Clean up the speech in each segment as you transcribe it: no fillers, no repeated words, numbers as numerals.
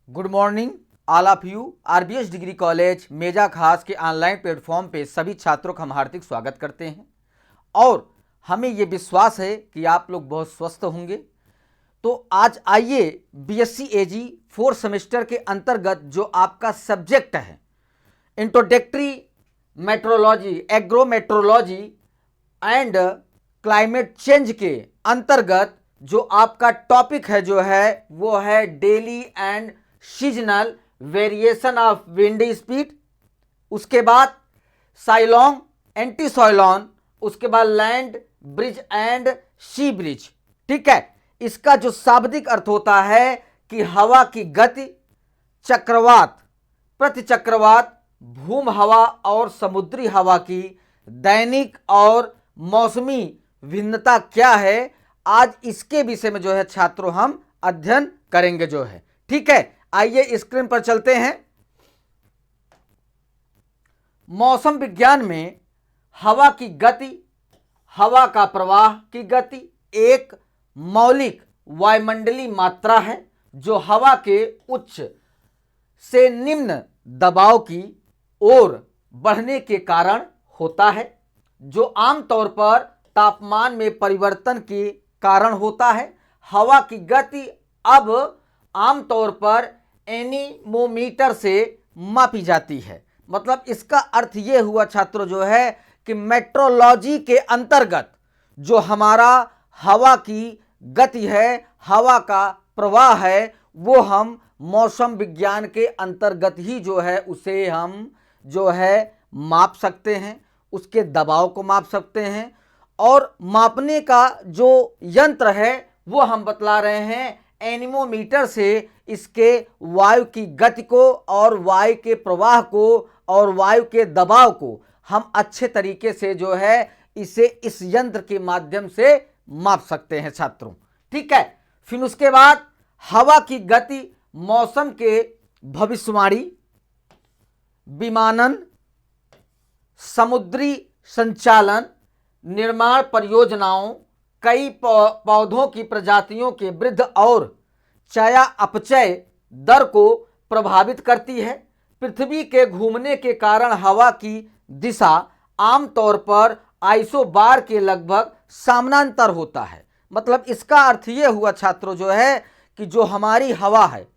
Good morning all of you. RBS degree college Meja खास के online platform पे सभी छात्रों का हम हार्दिक स्वागत करते हैं और हमें ये विश्वास है कि आप लोग बहुत स्वस्थ होंगे। तो आज आइए बीएससी एजी 4 सेमेस्टर के अंतर्गत जो आपका सब्जेक्ट है introductory metrology, agrometeorology and climate change के अंतर्गत जो आपका टॉपिक है जो है वो है daily and seasonal variation of wind speed, उसके बाद साइलोंग, एंटी साइलोन, उसके बाद land breeze and sea breeze. ठीक है, इसका जो शाब्दिक अर्थ होता है कि हवा की गति, चक्रवात, प्रतिचक्रवात, भूम हवा और समुद्री हवा की दैनिक और मौसमी भिन्नता क्या है, आज इसके विषय में जो है छात्रों हम अध्ययन करेंगे जो है। ठीक है, आइए स्क्रीन पर चलते हैं। मौसम विज्ञान में हवा की गति, हवा का प्रवाह की गति एक मौलिक वायुमंडलीय मात्रा है जो हवा के उच्च से निम्न दबाव की ओर बढ़ने के कारण होता है, जो आमतौर पर तापमान में परिवर्तन के कारण होता है। हवा की गति अब आमतौर पर एनीमोमीटर से मापी जाती है। मतलब इसका अर्थ ये हुआ छात्रों जो है कि मेट्रोलॉजी के अंतर्गत जो हमारा हवा की गति है, हवा का प्रवाह है, वो हम मौसम विज्ञान के अंतर्गत ही जो है उसे हम जो है माप सकते हैं, उसके दबाव को माप सकते हैं। और मापने का जो यंत्र है वो हम बतला रहे हैं एनीमोमीटर से इसके वायु की गति को और वायु के प्रवाह को और वायु के दबाव को हम अच्छे तरीके से जो है इसे इस यंत्र के माध्यम से माप सकते हैं छात्रों। ठीक है, फिर उसके बाद हवा की गति मौसम के भविष्यवाणी, विमानन, समुद्री संचालन, निर्माण परियोजनाओं, कई पौधों की प्रजातियों के वृद्धि और चया अपचय दर को प्रभावित करती है। पृथ्वी के घूमने के कारण हवा की दिशा आमतौर पर आइसोबार के लगभग समानांतर होता है। मतलब इसका अर्थ ये हुआ छात्रों जो है कि जो हमारी हवा है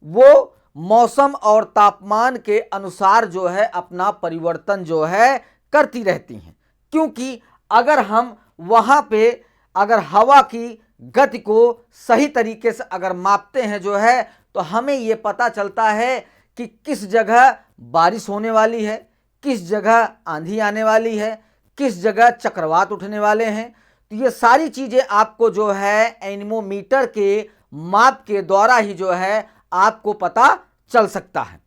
वो मौसम और तापमान के अनुसार जो है अपना परिवर्तन जो है करती रहती हैं, क्योंकि अगर हम वहाँ पे अगर हवा की गति को सही तरीके से अगर मापते हैं जो है तो हमें ये पता चलता है कि किस जगह बारिश होने वाली है, किस जगह आंधी आने वाली है, किस जगह चक्रवात उठने वाले हैं। तो ये सारी चीज़ें आपको जो है एनीमोमीटर के माप के द्वारा ही जो है आपको पता चल सकता है।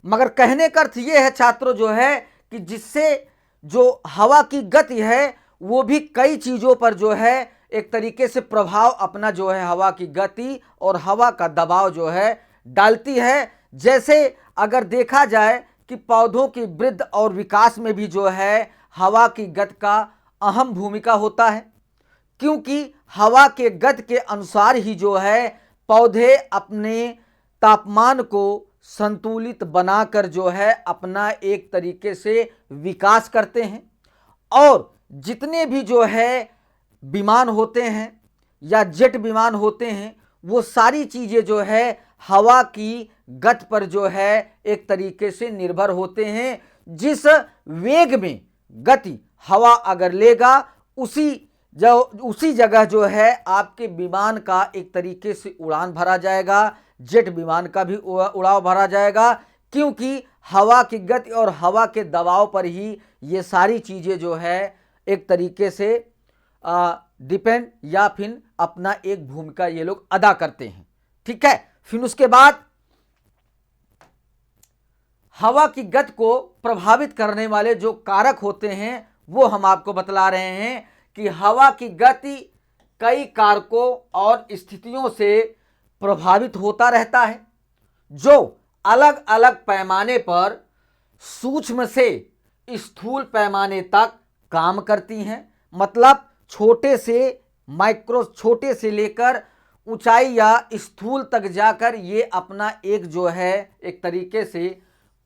मगर कहने का अर्थ ये है छात्रों जो है कि जिससे जो हवा की गति है वो भी कई चीज़ों पर जो है एक तरीके से प्रभाव अपना जो है हवा की गति और हवा का दबाव जो है डालती है। जैसे अगर देखा जाए कि पौधों की वृद्धि और विकास में भी जो है हवा की गति का अहम भूमिका होता है, क्योंकि हवा के गति के अनुसार ही जो है पौधे अपने तापमान को संतुलित बनाकर जो है अपना एक तरीके से विकास करते हैं। और जितने भी जो है विमान होते हैं या जेट विमान होते हैं वो सारी चीज़ें जो है हवा की गति पर जो है एक तरीके से निर्भर होते हैं। जिस वेग में गति हवा अगर लेगा उसी जगह जो है आपके विमान का एक तरीके से उड़ान भरा जाएगा, जेट विमान का भी उड़ाव भरा जाएगा, क्योंकि हवा की गति और हवा के दबाव पर ही ये सारी चीज़ें जो है एक तरीके से डिपेंड या फिर अपना एक भूमिका ये लोग अदा करते हैं। ठीक है, फिर उसके बाद हवा की गति को प्रभावित करने वाले जो कारक होते हैं वो हम आपको बतला रहे हैं कि हवा की गति कई कारकों और स्थितियों से प्रभावित होता रहता है, जो अलग अलग पैमाने पर सूक्ष्म से स्थूल पैमाने तक काम करती हैं। मतलब छोटे से लेकर ऊंचाई या स्थूल तक जाकर ये अपना एक जो है एक तरीके से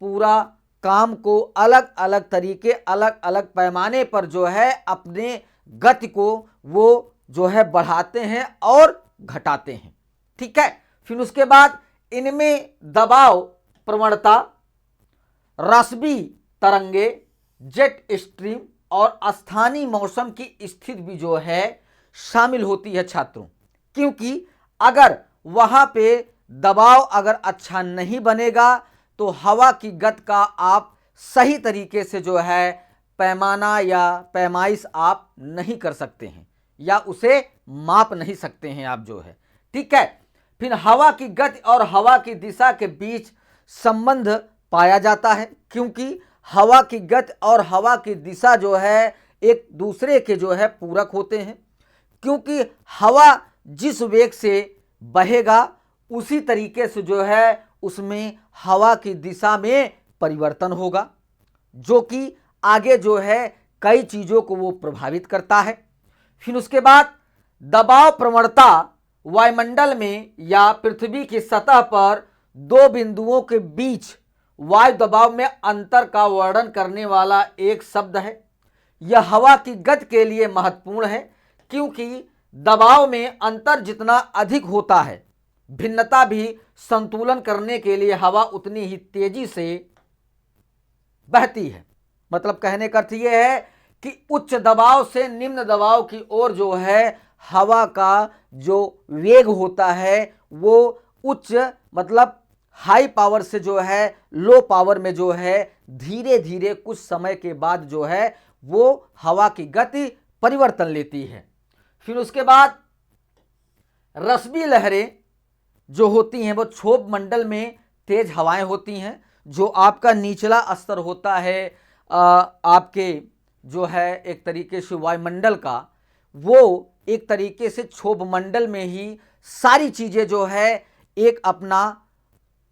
पूरा काम को अलग अलग तरीके अलग अलग पैमाने पर जो है अपने गति को वो जो है बढ़ाते हैं और घटाते हैं। ठीक है। फिर उसके बाद इनमें दबाव प्रवणता, रसबी तरंगे, जेट स्ट्रीम और स्थानीय मौसम की स्थिति भी जो है शामिल होती है छात्रों। क्योंकि अगर वहां पे दबाव अगर अच्छा नहीं बनेगा तो हवा की गति का आप सही तरीके से जो है पैमाना या पैमाइश आप नहीं कर सकते हैं या उसे माप नहीं सकते हैं आप जो है। ठीक है। फिर हवा की गति और हवा की दिशा के बीच संबंध पाया जाता है, क्योंकि हवा की गति और हवा की दिशा जो है एक दूसरे के जो है पूरक होते हैं। क्योंकि हवा जिस वेग से बहेगा उसी तरीके से जो है उसमें हवा की दिशा में परिवर्तन होगा, जो कि आगे जो है कई चीज़ों को वो प्रभावित करता है। फिर उसके बाद दबाव प्रवणता वायुमंडल में या पृथ्वी की सतह पर दो बिंदुओं के बीच वायु दबाव में अंतर का वर्णन करने वाला एक शब्द है। यह हवा की गति के लिए महत्वपूर्ण है, क्योंकि दबाव में अंतर जितना अधिक होता है, भिन्नता भी संतुलन करने के लिए हवा उतनी ही तेजी से बहती है। मतलब कहने का अर्थ यह है कि उच्च दबाव से निम्न दबाव की ओर जो है हवा का जो वेग होता है वो उच्च मतलब हाई पावर से जो है लो पावर में जो है धीरे धीरे कुछ समय के बाद जो है वो हवा की गति परिवर्तन लेती है। फिर उसके बाद रश्मि लहरें जो होती हैं वो क्षोभ मंडल में तेज हवाएं होती हैं। जो आपका निचला स्तर होता है आपके जो है एक तरीके से वायुमंडल का, वो एक तरीके से क्षोभ मंडल में ही सारी चीज़ें जो है एक अपना,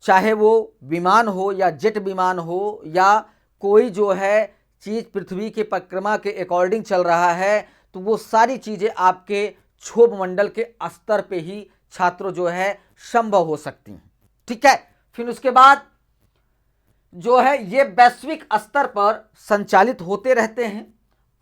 चाहे वो विमान हो या जेट विमान हो या कोई जो है चीज़ पृथ्वी की परिक्रमा के अकॉर्डिंग चल रहा है, तो वो सारी चीज़ें आपके क्षोभ मंडल के स्तर पे ही छात्रों जो है संभव हो सकती हैं। ठीक है। फिर उसके बाद जो है ये वैश्विक स्तर पर संचालित होते रहते हैं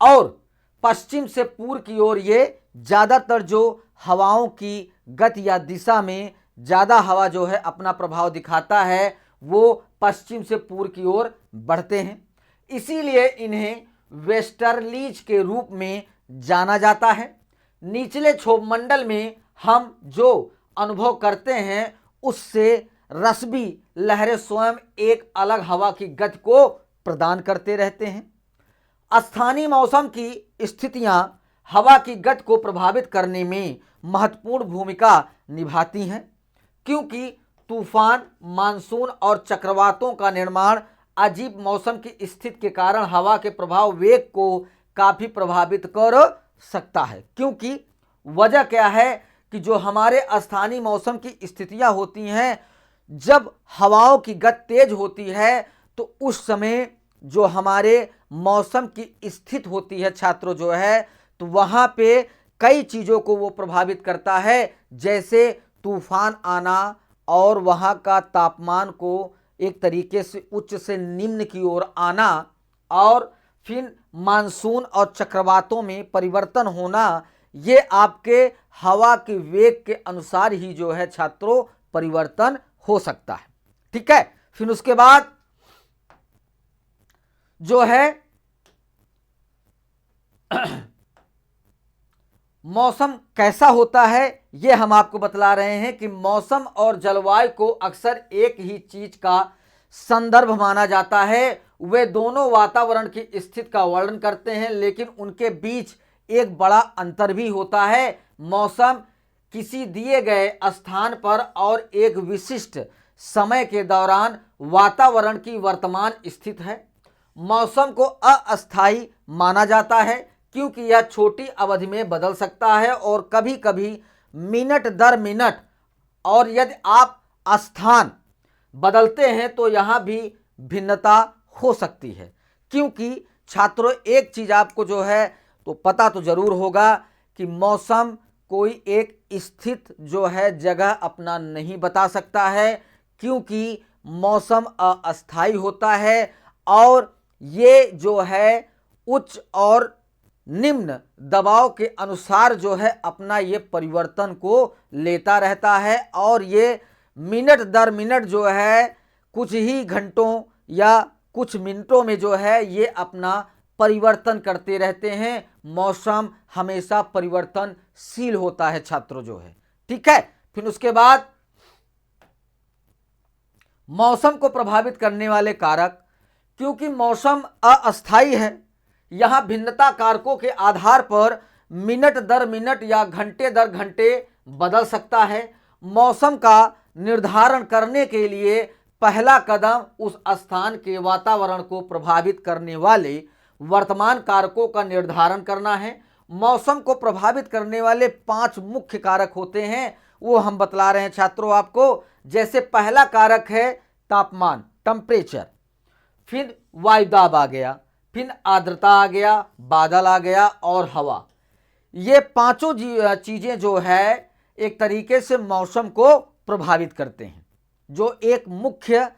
और पश्चिम से पूर्व की ओर ये ज़्यादातर जो हवाओं की गति या दिशा में ज़्यादा हवा जो है अपना प्रभाव दिखाता है वो पश्चिम से पूर्व की ओर बढ़ते हैं। इसीलिए इन्हें वेस्टर्लीज के रूप में जाना जाता है। निचले क्षोभ मंडल में हम जो अनुभव करते हैं उससे रश्मि लहरें स्वयं एक अलग हवा की गति को प्रदान करते रहते हैं। स्थानीय मौसम की स्थितियां हवा की गति को प्रभावित करने में महत्वपूर्ण भूमिका निभाती हैं, क्योंकि तूफान, मानसून और चक्रवातों का निर्माण अजीब मौसम की स्थिति के कारण हवा के प्रभाव वेग को काफ़ी प्रभावित कर सकता है। क्योंकि वजह क्या है कि जो हमारे स्थानीय मौसम की स्थितियां होती हैं, जब हवाओं की गति तेज होती है तो उस समय जो हमारे मौसम की स्थिति होती है छात्रों जो है, तो वहाँ पे कई चीज़ों को वो प्रभावित करता है, जैसे तूफान आना और वहाँ का तापमान को एक तरीके से उच्च से निम्न की ओर आना और फिर मानसून और चक्रवातों में परिवर्तन होना, ये आपके हवा के वेग के अनुसार ही जो है छात्रों परिवर्तन हो सकता है। ठीक है। फिर उसके बाद जो है मौसम कैसा होता है ये हम आपको बतला रहे हैं कि मौसम और जलवायु को अक्सर एक ही चीज का संदर्भ माना जाता है। वे दोनों वातावरण की स्थिति का वर्णन करते हैं, लेकिन उनके बीच एक बड़ा अंतर भी होता है। मौसम किसी दिए गए स्थान पर और एक विशिष्ट समय के दौरान वातावरण की वर्तमान स्थिति है। मौसम को अस्थायी माना जाता है क्योंकि यह छोटी अवधि में बदल सकता है और कभी कभी मिनट दर मिनट, और यदि आप स्थान बदलते हैं तो यहाँ भी भिन्नता हो सकती है। क्योंकि छात्रों एक चीज़ आपको जो है तो पता तो ज़रूर होगा कि मौसम कोई एक स्थित जो है जगह अपना नहीं बता सकता है, क्योंकि मौसम अस्थायी होता है और ये जो है उच्च और निम्न दबाव के अनुसार जो है अपना ये परिवर्तन को लेता रहता है और ये मिनट दर मिनट जो है कुछ ही घंटों या कुछ मिनटों में जो है ये अपना परिवर्तन करते रहते हैं। मौसम हमेशा परिवर्तनशील होता है छात्रों जो है, ठीक है। फिर उसके बाद मौसम को प्रभावित करने वाले कारक, क्योंकि मौसम अस्थायी है, यहां भिन्नता कारकों के आधार पर मिनट दर मिनट या घंटे दर घंटे बदल सकता है। मौसम का निर्धारण करने के लिए पहला कदम उस स्थान के वातावरण को प्रभावित करने वाले वर्तमान कारकों का निर्धारण करना है। मौसम को प्रभावित करने वाले 5 मुख्य कारक होते हैं, वो हम बतला रहे हैं छात्रों आपको। जैसे पहला कारक है तापमान, टेम्परेचर, फिर वायुदाब आ गया, फिर आर्द्रता आ गया, बादल आ गया और हवा। ये पांचों चीजें जो है एक तरीके से मौसम को प्रभावित करते हैं। जो एक मुख्य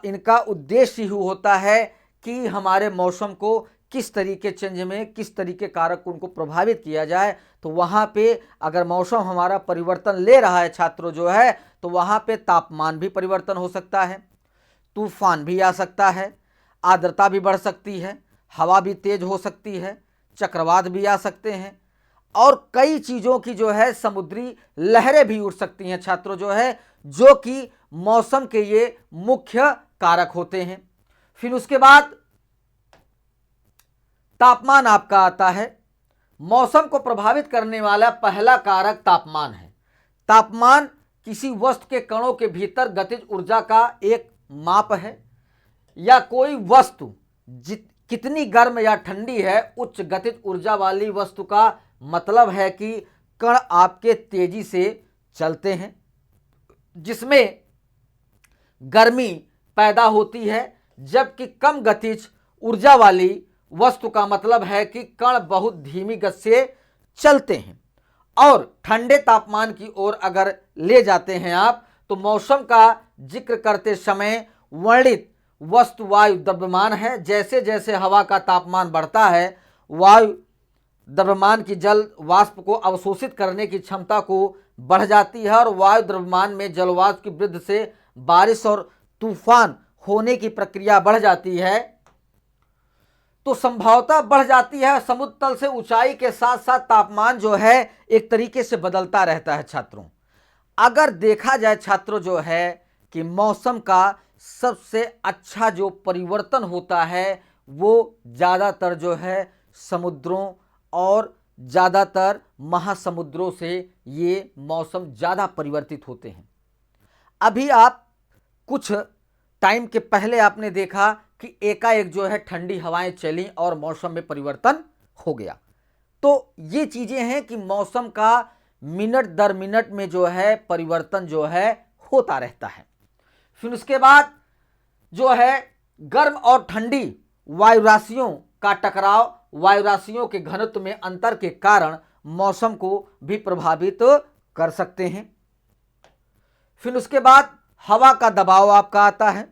इनका उद्देश्य ही होता है कि हमारे मौसम को किस तरीके चेंज में किस तरीके कारक उनको प्रभावित किया जाए। तो वहाँ पे अगर मौसम हमारा परिवर्तन ले रहा है छात्रों जो है, तो वहाँ पे तापमान भी परिवर्तन हो सकता है, तूफान भी आ सकता है, आर्द्रता भी बढ़ सकती है, हवा भी तेज हो सकती है, चक्रवात भी आ सकते हैं और कई चीज़ों की जो है समुद्री लहरें भी उठ सकती हैं छात्रों जो है, जो कि मौसम के ये मुख्य कारक होते हैं। फिर उसके बाद तापमान आपका आता है। मौसम को प्रभावित करने वाला पहला कारक तापमान है। तापमान किसी वस्तु के कणों के भीतर गतिज ऊर्जा का एक माप है, या कोई वस्तु कितनी गर्म या ठंडी है। उच्च गतिज ऊर्जा वाली वस्तु का मतलब है कि कण आपके तेजी से चलते हैं, जिसमें गर्मी पैदा होती है, जबकि कम गतिज ऊर्जा वाली वस्तु का मतलब है कि कण बहुत धीमी गति से चलते हैं। और ठंडे तापमान की ओर अगर ले जाते हैं आप, तो मौसम का जिक्र करते समय वर्णित वस्तु वायु द्रव्यमान है। जैसे जैसे हवा का तापमान बढ़ता है, वायु द्रव्यमान की जल वाष्प को अवशोषित करने की क्षमता को बढ़ जाती है और वायु द्रव्यमान में जल वाष्प की वृद्धि से बारिश और तूफान होने की प्रक्रिया बढ़ जाती है, तो संभावना बढ़ जाती है। समुद्र तल से ऊंचाई के साथ साथ तापमान जो है एक तरीके से बदलता रहता है छात्रों। अगर देखा जाए छात्रों जो है कि मौसम का सबसे अच्छा जो परिवर्तन होता है वो ज़्यादातर जो है समुद्रों और ज़्यादातर महासमुद्रों से ये मौसम ज़्यादा परिवर्तित होते हैं। अभी आप कुछ टाइम के पहले आपने देखा कि एकाएक जो है ठंडी हवाएं चली और मौसम में परिवर्तन हो गया। तो ये चीज़ें हैं कि मौसम का मिनट दर मिनट में जो है परिवर्तन जो है होता रहता है। फिर उसके बाद जो है गर्म और ठंडी वायु राशियों का टकराव, वायु राशियों के घनत्व में अंतर के कारण मौसम को भी प्रभावित कर सकते हैं। फिर उसके बाद हवा का दबाव आपका आता है।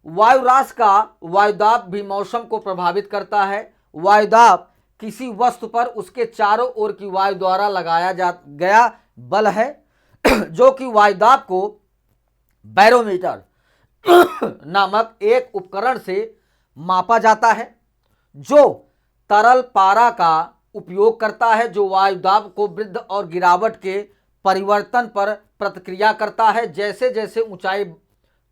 वायुराश का वायुदाब भी मौसम को प्रभावित करता है। वायुदाब किसी वस्तु पर उसके चारों ओर की वायु द्वारा लगाया गया बल है, जो कि वायुदाब को बैरोमीटर नामक एक उपकरण से मापा जाता है, जो तरल पारा का उपयोग करता है, जो वायुदाब को वृद्धि और गिरावट के परिवर्तन पर प्रतिक्रिया करता है। जैसे जैसे ऊंचाई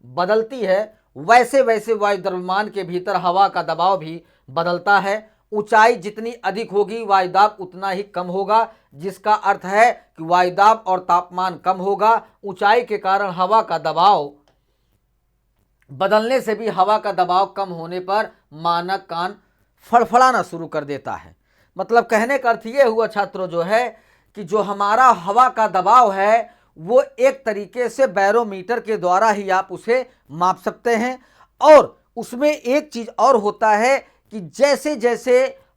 बदलती है वैसे वैसे वायु द्रव्यमान के भीतर हवा का दबाव भी बदलता है। ऊंचाई जितनी अधिक होगी वायुदाब उतना ही कम होगा, जिसका अर्थ है कि वायुदाब और तापमान कम होगा। ऊंचाई के कारण हवा का दबाव बदलने से भी हवा का दबाव कम होने पर मानक कान फड़फड़ाना शुरू कर देता है। मतलब कहने का अर्थ ये हुआ छात्रों जो है कि जो हमारा हवा का दबाव है वो एक तरीके से बैरोमीटर के द्वारा ही आप उसे माप सकते हैं। और उसमें एक चीज़ और होता है कि जैसे जैसे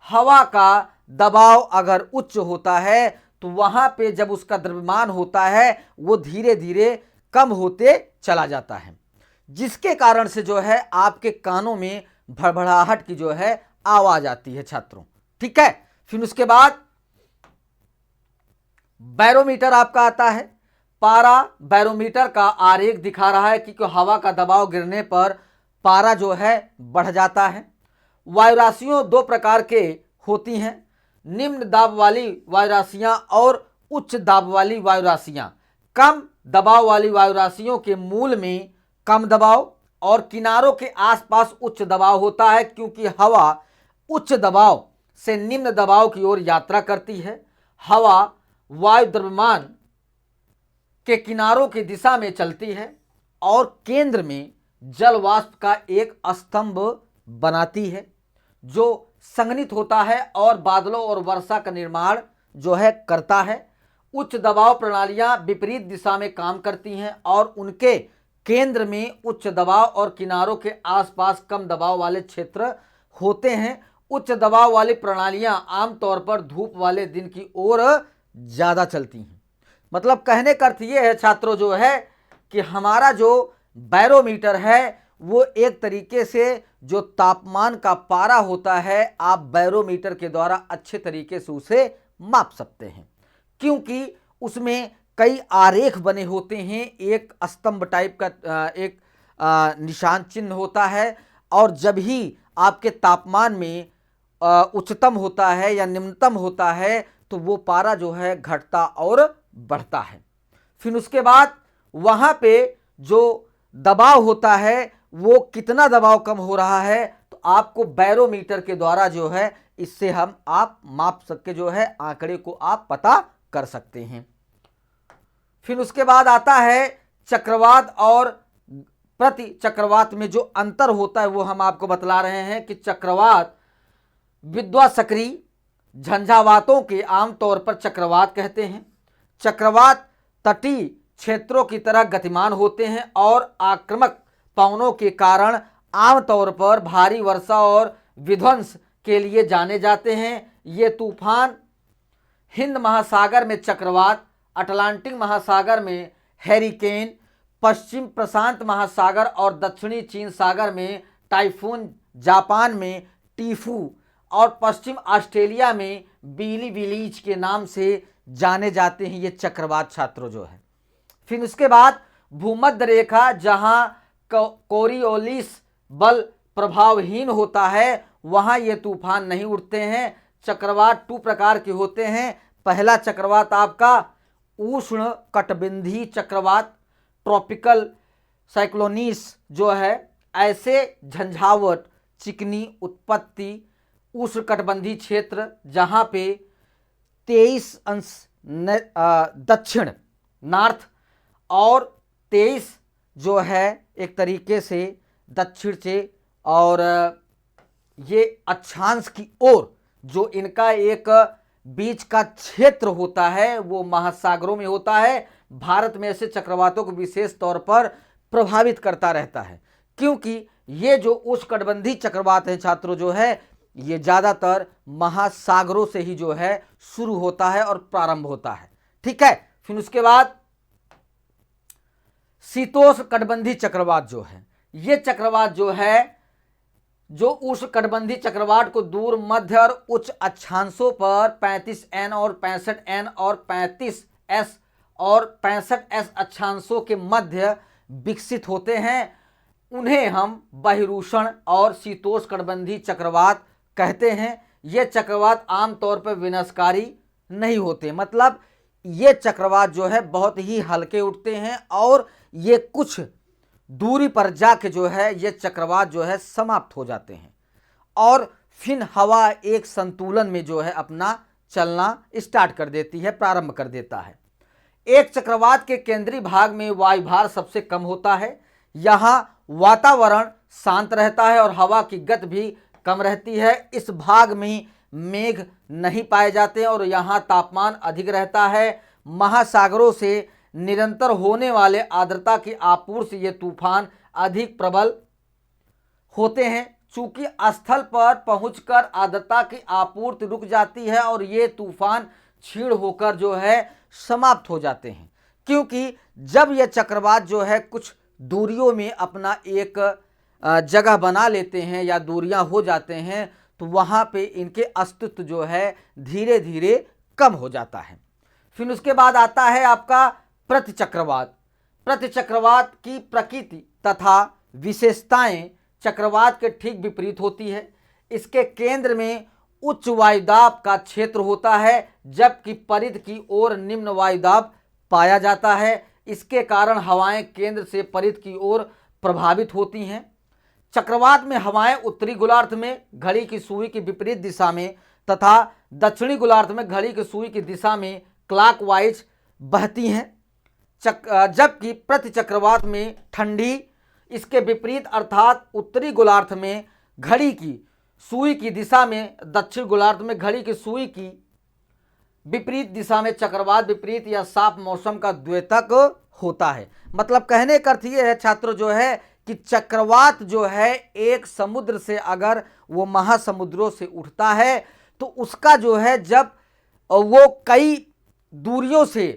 हवा का दबाव अगर उच्च होता है तो वहां पे जब उसका द्रव्यमान होता है वो धीरे धीरे कम होते चला जाता है, जिसके कारण से जो है आपके कानों में भड़भड़ाहट की जो है आवाज आती है छात्रों। ठीक है, फिर उसके बाद बैरोमीटर आपका आता है। पारा बैरोमीटर का आरेख दिखा रहा है कि हवा का दबाव गिरने पर पारा जो है बढ़ जाता है। वायुराशियों दो प्रकार के होती हैं, निम्न दाब वाली वायुराशियां और उच्च दाब वाली वायुराशियां। कम दबाव वाली वायुराशियों के मूल में कम दबाव और किनारों के आसपास उच्च दबाव होता है, क्योंकि हवा उच्च दबाव से निम्न दबाव की ओर यात्रा करती है। हवा वायु द्रव्यमान के किनारों की दिशा में चलती है और केंद्र में जल वाष्प का एक स्तंभ बनाती है जो संघनित होता है और बादलों और वर्षा का निर्माण जो है करता है। उच्च दबाव प्रणालियां विपरीत दिशा में काम करती हैं और उनके केंद्र में उच्च दबाव और किनारों के आसपास कम दबाव वाले क्षेत्र होते हैं। उच्च दबाव वाली प्रणालियां आमतौर पर धूप वाले दिन की ओर ज्यादा चलती हैं। मतलब कहने का अर्थ ये है छात्रों जो है कि हमारा जो बैरोमीटर है वो एक तरीके से जो तापमान का पारा होता है आप बैरोमीटर के द्वारा अच्छे तरीके से उसे माप सकते हैं, क्योंकि उसमें कई आरेख बने होते हैं। एक स्तंभ टाइप का एक निशान चिन्ह होता है और जब ही आपके तापमान में उच्चतम होता है या निम्नतम होता है तो वो पारा जो है घटता और बढ़ता है। फिर उसके बाद वहां पे जो दबाव होता है वो कितना दबाव कम हो रहा है तो आपको बैरोमीटर के द्वारा जो है इससे आप माप सके जो है आंकड़े को आप पता कर सकते हैं। फिर उसके बाद आता है चक्रवात और प्रति चक्रवात में जो अंतर होता है वो हम आपको बतला रहे हैं कि चक्रवात विध्वंसकारी झंझावातों के आमतौर पर चक्रवात कहते हैं। चक्रवात तटीय क्षेत्रों की तरह गतिमान होते हैं और आक्रामक पवनों के कारण आमतौर पर भारी वर्षा और विध्वंस के लिए जाने जाते हैं। ये तूफान हिंद महासागर में चक्रवात, अटलांटिक महासागर में हैरिकेन, पश्चिम प्रशांत महासागर और दक्षिणी चीन सागर में टाइफून, जापान में टीफू और पश्चिम ऑस्ट्रेलिया में बिली विलीज के नाम से जाने जाते हैं ये चक्रवात छात्रों जो है। फिर उसके बाद भूमध्य रेखा जहां कोरियोलिस बल प्रभावहीन होता है वहां ये तूफान नहीं उठते हैं। चक्रवात 2 प्रकार के होते हैं। पहला चक्रवात आपका उष्ण कटिबंधीय चक्रवात, ट्रॉपिकल साइक्लोनिस जो है, ऐसे झंझावट चिकनी उत्पत्ति उष्ण कटिबंधीय क्षेत्र जहां पे 23 अंश दक्षिण नॉर्थ और 23 जो है एक तरीके से दक्षिण से और ये अक्षांश की ओर जो इनका एक बीच का क्षेत्र होता है वो महासागरों में होता है। भारत में ऐसे चक्रवातों को विशेष तौर पर प्रभावित करता रहता है, क्योंकि ये जो उष्णकटिबंधीय चक्रवात है छात्रों जो है ये ज़्यादातर महासागरों से ही जो है शुरू होता है और प्रारंभ होता है। ठीक है, फिर उसके बाद शीतोष्ण कटिबंधीय चक्रवात जो है, ये चक्रवात जो है जो उष्ण कटिबंधीय चक्रवात को दूर मध्य और उच्च अक्षांशों पर 35N और 65N और 35S और 65S अक्षांशों के मध्य विकसित होते हैं। उन्हें हम बहिरूषण और शीतोष्ण कटिबंधीय चक्रवात कहते हैं। ये चक्रवात आमतौर पर विनाशकारी नहीं होते, मतलब ये चक्रवात जो है बहुत ही हल्के उठते हैं और ये कुछ दूरी पर जाके जो है ये चक्रवात जो है समाप्त हो जाते हैं और फिर हवा एक संतुलन में जो है अपना चलना स्टार्ट कर देती है, प्रारंभ कर देता है। एक चक्रवात के केंद्रीय भाग में वायुभार सबसे कम होता है। यहाँ वातावरण शांत रहता है और हवा की गति भी कम रहती है। इस भाग में मेघ नहीं पाए जाते और यहाँ तापमान अधिक रहता है। महासागरों से निरंतर होने वाले आर्द्रता की आपूर्ति से ये तूफान अधिक प्रबल होते हैं। चूंकि स्थल पर पहुंचकर आर्द्रता की आपूर्ति रुक जाती है और ये तूफान क्षीण होकर जो है समाप्त हो जाते हैं। क्योंकि जब यह चक्रवात जो है कुछ दूरियों में अपना एक जगह बना लेते हैं या दूरियां हो जाते हैं, तो वहां पे इनके अस्तित्व जो है धीरे धीरे कम हो जाता है। फिर उसके बाद आता है आपका प्रतिचक्रवात। प्रतिचक्रवात की प्रकृति तथा विशेषताएं चक्रवात के ठीक विपरीत होती है। इसके केंद्र में उच्च वायुदाब का क्षेत्र होता है, जबकि परिध की ओर निम्न वायुदाब पाया जाता है। इसके कारण हवाएं केंद्र से परिध की ओर प्रभावित होती हैं। चक्रवात में हवाएं उत्तरी गोलार्ध में घड़ी की सुई की विपरीत दिशा में तथा दक्षिणी गोलार्ध में घड़ी की सुई की दिशा में क्लॉकवाइज बहती हैं। जबकि प्रतिचक्रवात में ठंडी इसके विपरीत अर्थात उत्तरी गोलार्ध में घड़ी की सुई की दिशा में, दक्षिण गोलार्ध में घड़ी की सुई की विपरीत दिशा में चक्रवात विपरीत या साफ मौसम का द्योतक होता है। मतलब कहने का अर्थ यह है छात्रों जो है कि चक्रवात जो है एक समुद्र से अगर वो महासमुद्रों से उठता है तो उसका जो है जब वो कई दूरियों से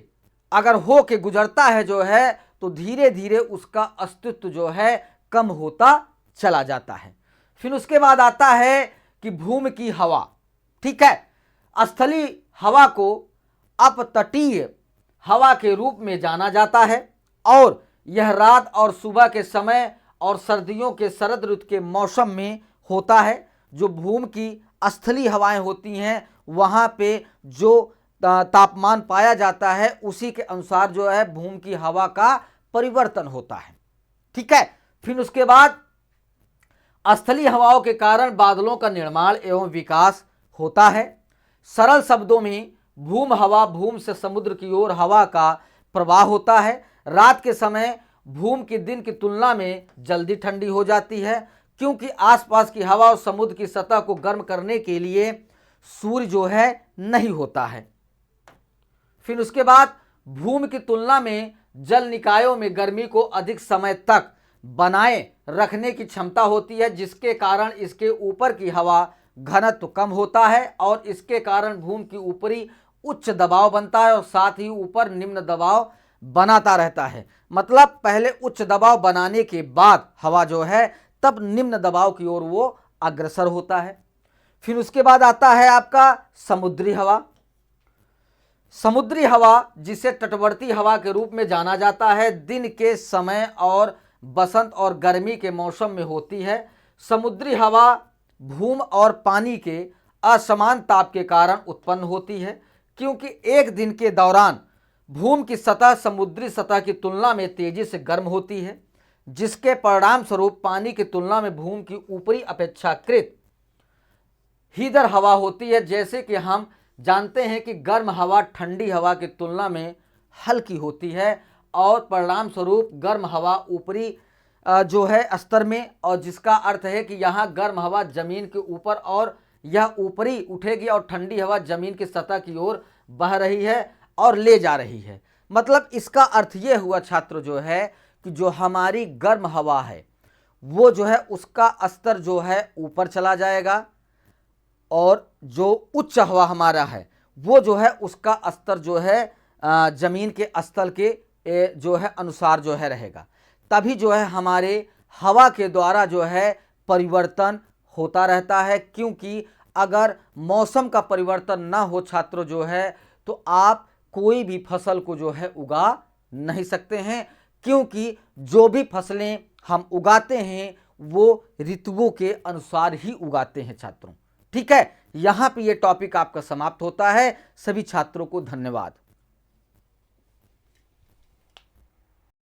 अगर हो के गुजरता है जो है तो धीरे धीरे उसका अस्तित्व जो है कम होता चला जाता है। फिर उसके बाद आता है कि भूमि की हवा। ठीक है, स्थलीय हवा को अपतटीय हवा के रूप में जाना जाता है और यह रात और सुबह के समय और सर्दियों के शरद ऋतु के मौसम में होता है। जो भूमि की स्थलीय हवाएं होती हैं वहाँ पे जो तापमान पाया जाता है उसी के अनुसार जो है भूमि की हवा का परिवर्तन होता है। ठीक है, फिर उसके बाद स्थलीय हवाओं के कारण बादलों का निर्माण एवं विकास होता है। सरल शब्दों में भूम हवा भूमि से समुद्र की ओर हवा का प्रवाह होता है। रात के समय भूमि की दिन की तुलना में जल्दी ठंडी हो जाती है, क्योंकि आसपास की हवा और समुद्र की सतह को गर्म करने के लिए सूर्य जो है नहीं होता है। फिर उसके बाद भूमि की तुलना में जल निकायों में गर्मी को अधिक समय तक बनाए रखने की क्षमता होती है, जिसके कारण इसके ऊपर की हवा घनत्व कम होता है और इसके कारण भूमि की ऊपरी उच्च दबाव बनता है और साथ ही ऊपर निम्न दबाव बनाता रहता है। मतलब पहले उच्च दबाव बनाने के बाद हवा जो है तब निम्न दबाव की ओर वो अग्रसर होता है। फिर उसके बाद आता है आपका समुद्री हवा। समुद्री हवा जिसे तटवर्ती हवा के रूप में जाना जाता है, दिन के समय और बसंत और गर्मी के मौसम में होती है। समुद्री हवा भूमि और पानी के असमान ताप के कारण उत्पन्न होती है, क्योंकि एक दिन के दौरान भूमि की सतह समुद्री सतह की तुलना में तेजी से गर्म होती है, जिसके परिणाम स्वरूप पानी की तुलना में भूमि की ऊपरी अपेक्षाकृत हीदर हवा होती है। जैसे कि हम जानते हैं कि गर्म हवा ठंडी हवा की तुलना में हल्की होती है और परिणाम स्वरूप गर्म हवा ऊपरी जो है स्तर में, और जिसका अर्थ है कि यहाँ गर्म हवा जमीन के ऊपर और यह ऊपरी उठेगी और ठंडी हवा जमीन की सतह की ओर बह रही है और ले जा रही है। मतलब इसका अर्थ ये हुआ छात्र जो है कि जो हमारी गर्म हवा है वो जो है उसका स्तर जो है ऊपर चला जाएगा और जो उच्च हवा हमारा है वो जो है उसका स्तर जो है जमीन के स्तर के जो है अनुसार जो है रहेगा। तभी जो है हमारे हवा के द्वारा जो है परिवर्तन होता रहता है, क्योंकि अगर मौसम का परिवर्तन ना हो छात्रों जो है तो आप कोई भी फसल को जो है उगा नहीं सकते हैं, क्योंकि जो भी फसलें हम उगाते हैं वो ऋतुओं के अनुसार ही उगाते हैं छात्रों। ठीक है, यहाँ पे ये टॉपिक आपका समाप्त होता है। सभी छात्रों को धन्यवाद।